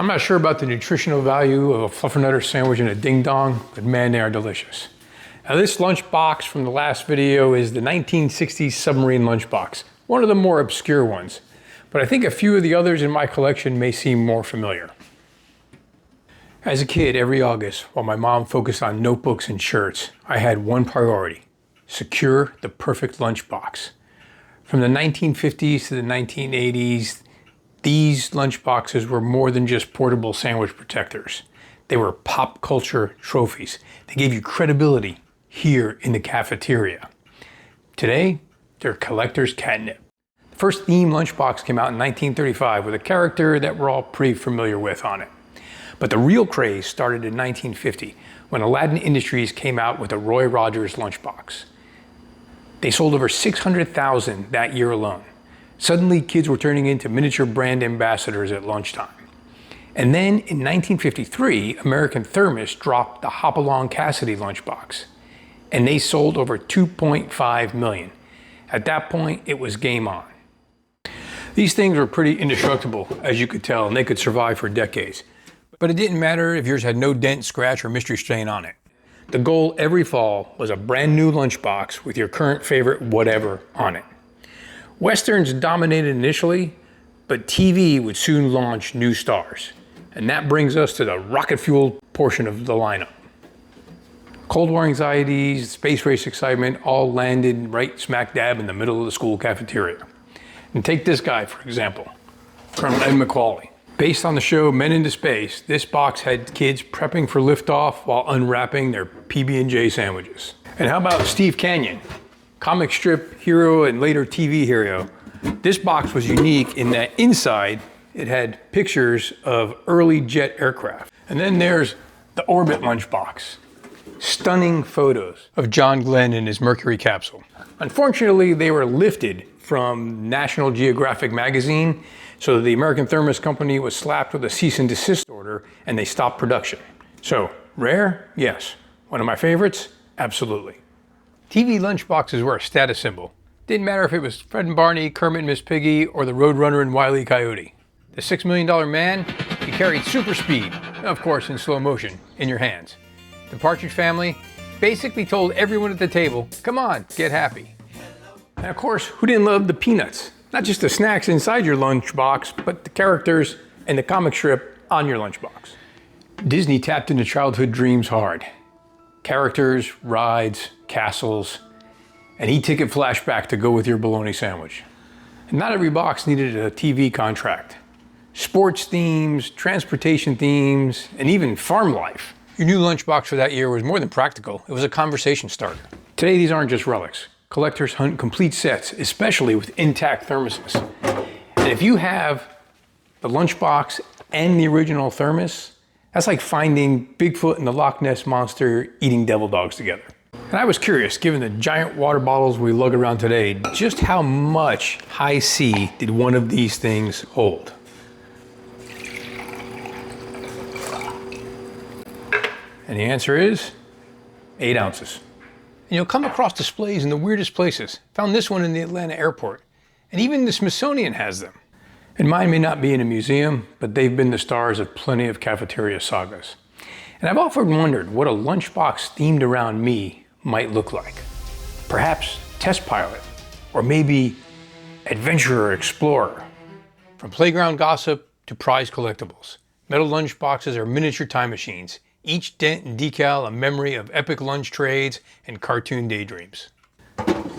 not sure about the nutritional value of a fluffernutter sandwich and a ding dong, but man, they are delicious. Now this lunchbox from the last video is the 1960s submarine lunchbox, one of the more obscure ones. But I think a few of the others in my collection may seem more familiar. As a kid, every August, while my mom focused on notebooks and shirts, I had one priority: secure the perfect lunchbox. From the 1950s to the 1980s, these lunchboxes were more than just portable sandwich protectors. They were pop culture trophies. They gave you credibility here in the cafeteria. Today, they're collector's catnip. The first theme lunchbox came out in 1935 with a character that we're all pretty familiar with on it. But the real craze started in 1950 when Aladdin Industries came out with a Roy Rogers lunchbox. They sold over 600,000 that year alone. Suddenly, kids were turning into miniature brand ambassadors at lunchtime. And then in 1953, American Thermos dropped the Hopalong Cassidy lunchbox, and they sold over 2.5 million. At that point, it was game on. These things were pretty indestructible, as you could tell, and they could survive for decades. But it didn't matter if yours had no dent, scratch, or mystery stain on it. The goal every fall was a brand new lunchbox with your current favorite whatever on it. Westerns dominated initially, but TV would soon launch new stars. And that brings us to the rocket-fueled portion of the lineup. Cold War anxieties, space race excitement all landed right smack dab in the middle of the school cafeteria. And take this guy, for example, Colonel Ed McCauley. Based on the show Men into Space, this box had kids prepping for liftoff while unwrapping their PB&J sandwiches. And how about Steve Canyon? Comic strip hero and later TV hero. This box was unique in that inside it had pictures of early jet aircraft. And then there's the Orbit lunchbox. Stunning photos of John Glenn in his Mercury capsule. Unfortunately, they were lifted from National Geographic magazine, so the American Thermos Company was slapped with a cease and desist order and they stopped production. So, rare? Yes. One of my favorites? Absolutely. TV lunchboxes were a status symbol. Didn't matter if it was Fred and Barney, Kermit and Miss Piggy, or the Roadrunner and Wile E. Coyote. The $6 million man, he carried super speed, of course in slow motion, in your hands. The Partridge Family basically told everyone at the table, come on, get happy. And of course, who didn't love the Peanuts? Not just the snacks inside your lunchbox, but the characters and the comic strip on your lunchbox. Disney tapped into childhood dreams hard. Characters, rides, castles, an e-ticket flashback to go with your bologna sandwich. And not every box needed a TV contract. Sports themes, transportation themes, and even farm life. Your new lunchbox for that year was more than practical, it was a conversation starter. Today, these aren't just relics. Collectors hunt complete sets, especially with intact thermoses. And if you have the lunchbox and the original thermos, that's like finding Bigfoot and the Loch Ness Monster eating devil dogs together. And I was curious, given the giant water bottles we lug around today, just how much high C did one of these things hold? And the answer is 8 ounces. And you'll come across displays in the weirdest places. Found this one in the Atlanta airport. And even the Smithsonian has them. And mine may not be in a museum, but they've been the stars of plenty of cafeteria sagas. And I've often wondered what a lunchbox themed around me might look like. Perhaps test pilot, or maybe adventurer explorer. From playground gossip to prize collectibles, metal lunchboxes are miniature time machines. Each dent and decal a memory of epic lunch trades and cartoon daydreams.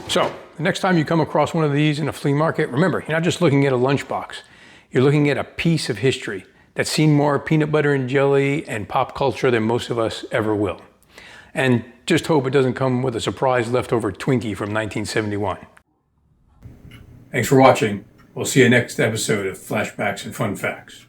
So, the next time you come across one of these in a flea market, remember, you're not just looking at a lunchbox. You're looking at a piece of history that's seen more peanut butter and jelly and pop culture than most of us ever will. And just hope it doesn't come with a surprise leftover Twinkie from 1971. Thanks for watching. We'll see you next episode of Flashbacks and Fun Facts.